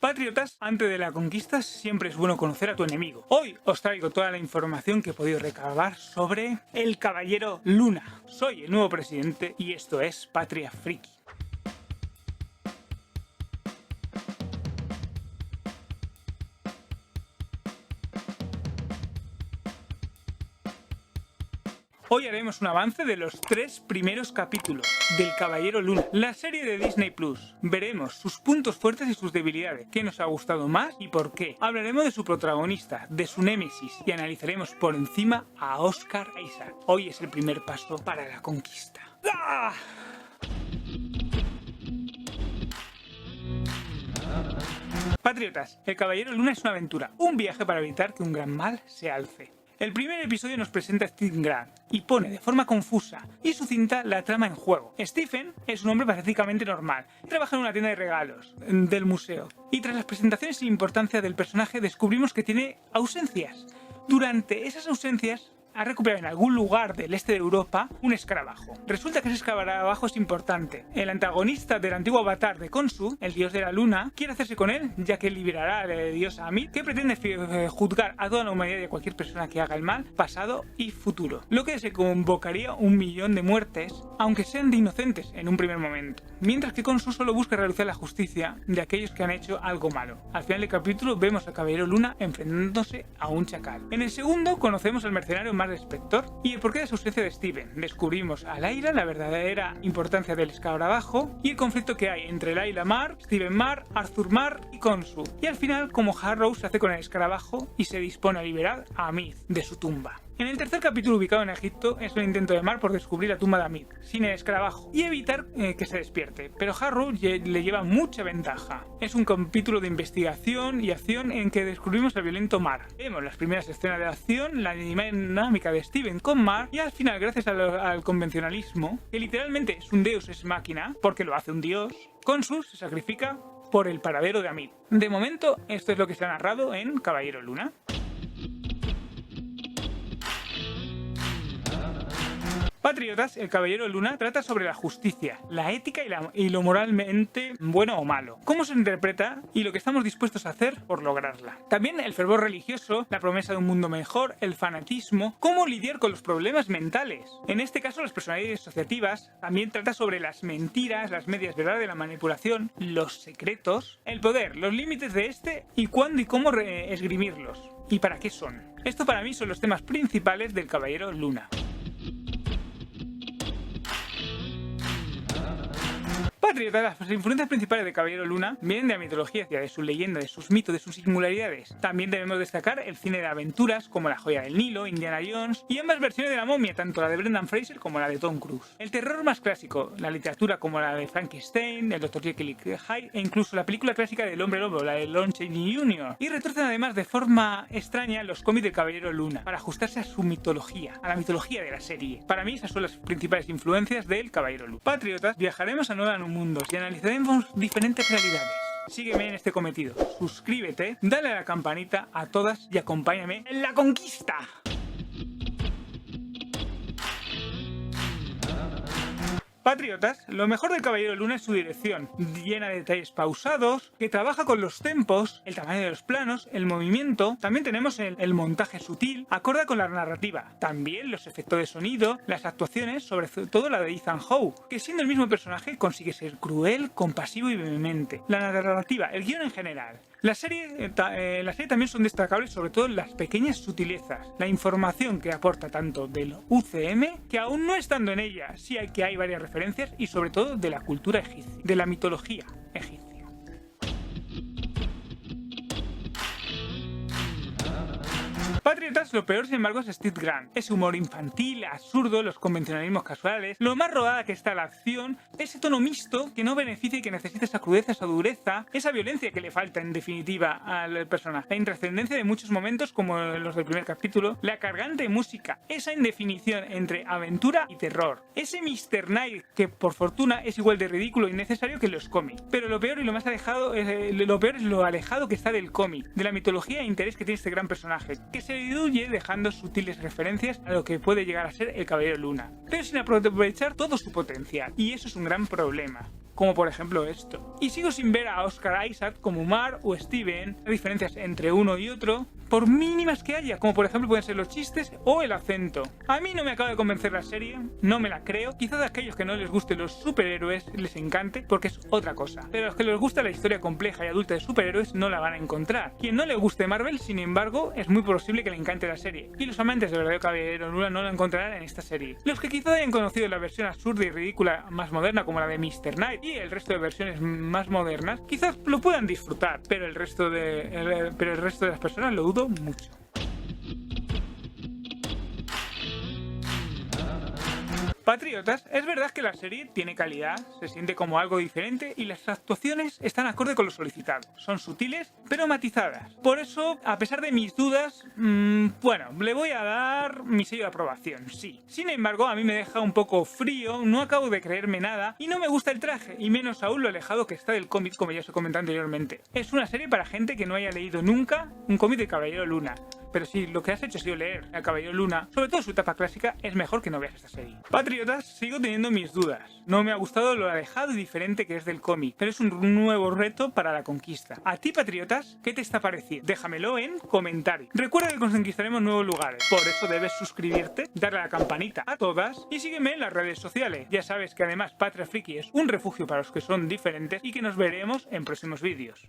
Patriotas, antes de la conquista siempre es bueno conocer a tu enemigo. Hoy os traigo toda la información que he podido recabar sobre el Caballero Luna. Soy el nuevo presidente y esto es Patria Friki. Hoy haremos un avance de los 3 primeros capítulos del Caballero Luna, la serie de Disney Plus. Veremos sus puntos fuertes y sus debilidades, qué nos ha gustado más y por qué. Hablaremos de su protagonista, de su némesis y analizaremos por encima a Oscar Isaac. Hoy es el primer paso para la conquista. ¡Ah! Patriotas, el Caballero Luna es una aventura, un viaje para evitar que un gran mal se alce. El primer episodio nos presenta a Stephen Grant y pone de forma confusa y sucinta la trama en juego. Stephen es un hombre prácticamente normal, trabaja en una tienda de regalos del museo y tras las presentaciones sin importancia del personaje descubrimos que tiene ausencias. Durante esas ausencias ha recuperado en algún lugar del este de Europa un escarabajo. Resulta que ese escarabajo es importante. El antagonista del antiguo avatar de Khonsu, el dios de la luna, quiere hacerse con él, ya que liberará al dios Amit, que pretende juzgar a toda la humanidad y a cualquier persona que haga el mal, pasado y futuro. Lo que se convocaría 1 millón de muertes, aunque sean de inocentes en un primer momento. Mientras que Khonsu solo busca realizar la justicia de aquellos que han hecho algo malo. Al final del capítulo vemos al Caballero Luna enfrentándose a un chacal. En el segundo conocemos al mercenario más Spector y el porqué de la ausencia de Steven. Descubrimos a Layla, la verdadera importancia del escarabajo y el conflicto que hay entre Layla Mar, Steven Mar, Arthur Mar y Khonsu. Y al final, como Harrow se hace con el escarabajo y se dispone a liberar a Amit de su tumba. En el tercer capítulo, ubicado en Egipto, es un intento de Mar por descubrir la tumba de Amit, sin el escarabajo, y evitar que se despierte, pero Harrow le lleva mucha ventaja. Es un capítulo de investigación y acción en que descubrimos al violento Mar. Vemos las primeras escenas de acción, la dinámica de Steven con Mar, y al final, gracias al convencionalismo, que literalmente es un deus ex machina, porque lo hace un dios, Khonsu se sacrifica por el paradero de Amit. De momento, esto es lo que se ha narrado en Caballero Luna. Patriotas, el Caballero Luna trata sobre la justicia, la ética y lo moralmente bueno o malo, cómo se interpreta y lo que estamos dispuestos a hacer por lograrla. También el fervor religioso, la promesa de un mundo mejor, el fanatismo, cómo lidiar con los problemas mentales. En este caso, las personalidades asociativas también trata sobre las mentiras, las medias verdades, la manipulación, los secretos, el poder, los límites de este y cuándo y cómo esgrimirlos y para qué son. Esto para mí son los temas principales del Caballero Luna. Patriotas, las influencias principales de Caballero Luna vienen de la mitología, de sus leyendas, de sus mitos, de sus singularidades. También debemos destacar el cine de aventuras como La Joya del Nilo, Indiana Jones y ambas versiones de La Momia, tanto la de Brendan Fraser como la de Tom Cruise. El terror más clásico, la literatura como la de Frankenstein, el Dr. Jekyll y Hyde e incluso la película clásica del Hombre Lobo, la de Lon Chaney Jr. Y retorcen además de forma extraña los cómics del Caballero Luna para ajustarse a su mitología, a la mitología de la serie. Para mí esas son las principales influencias del Caballero Luna. Patriotas, viajaremos a nuevos mundos y analizaremos diferentes realidades. Sígueme en este cometido, suscríbete, dale a la campanita a todas y acompáñame en la conquista. Patriotas, lo mejor del Caballero Luna es su dirección, llena de detalles pausados, que trabaja con los tempos, el tamaño de los planos, el movimiento. También tenemos el montaje sutil, acorde con la narrativa. También los efectos de sonido, las actuaciones, sobre todo la de Ethan Hawke, que siendo el mismo personaje consigue ser cruel, compasivo y vehemente. La narrativa, el guión en general. La serie también son destacables sobre todo en las pequeñas sutilezas, la información que aporta tanto del UCM, que aún no estando en ella, sí que hay varias referencias, y sobre todo de la cultura egipcia, de la mitología egipcia. Patriotas, lo peor sin embargo es Steve Grant. Ese humor infantil, absurdo, los convencionalismos casuales, lo más rodada que está la acción, ese tono mixto que no beneficia y que necesita esa crudeza, esa dureza, esa violencia que le falta en definitiva al personaje, la intrascendencia de muchos momentos como los del primer capítulo, la cargante música, esa indefinición entre aventura y terror, ese Mr. Knight que por fortuna es igual de ridículo e innecesario que los cómics, pero lo peor y lo más alejado es lo alejado que está del cómic, de la mitología e interés que tiene este gran personaje, que se diluye dejando sutiles referencias a lo que puede llegar a ser el Caballero Luna, pero sin aprovechar todo su potencial, y eso es un gran problema. como por ejemplo esto. Y sigo sin ver a Oscar Isaac como Mar o Steven, las diferencias entre uno y otro, por mínimas que haya, como por ejemplo pueden ser los chistes o el acento. A mí no me acaba de convencer la serie, no me la creo. Quizás a aquellos que no les gusten los superhéroes les encante, porque es otra cosa. Pero a los que les gusta la historia compleja y adulta de superhéroes no la van a encontrar. Quien no le guste Marvel, sin embargo, es muy posible que le encante la serie. Y los amantes de verdadero Caballero Luna no la encontrarán en esta serie. Los que quizás hayan conocido la versión absurda y ridícula más moderna, como la de Mr. Knight, y el resto de versiones más modernas, quizás lo puedan disfrutar, pero el resto de las personas lo dudo mucho. Patriotas, es verdad que la serie tiene calidad, se siente como algo diferente y las actuaciones están acorde con lo solicitado. Son sutiles, pero matizadas. Por eso, a pesar de mis dudas, bueno, le voy a dar mi sello de aprobación, sí. Sin embargo, a mí me deja un poco frío, no acabo de creerme nada y no me gusta el traje, y menos aún lo alejado que está del cómic, como ya os he comentado anteriormente. Es una serie para gente que no haya leído nunca un cómic de Caballero Luna. Pero si lo que has hecho ha sido leer a Caballero Luna, sobre todo su etapa clásica, es mejor que no veas esta serie. Patriotas, sigo teniendo mis dudas. No me ha gustado lo alejado y diferente que es del cómic, pero es un nuevo reto para la conquista. A ti, Patriotas, ¿qué te está pareciendo? Déjamelo en comentarios. Recuerda que conquistaremos nuevos lugares, por eso debes suscribirte, darle a la campanita a todas y sígueme en las redes sociales. Ya sabes que además Patria Friki es un refugio para los que son diferentes y que nos veremos en próximos vídeos.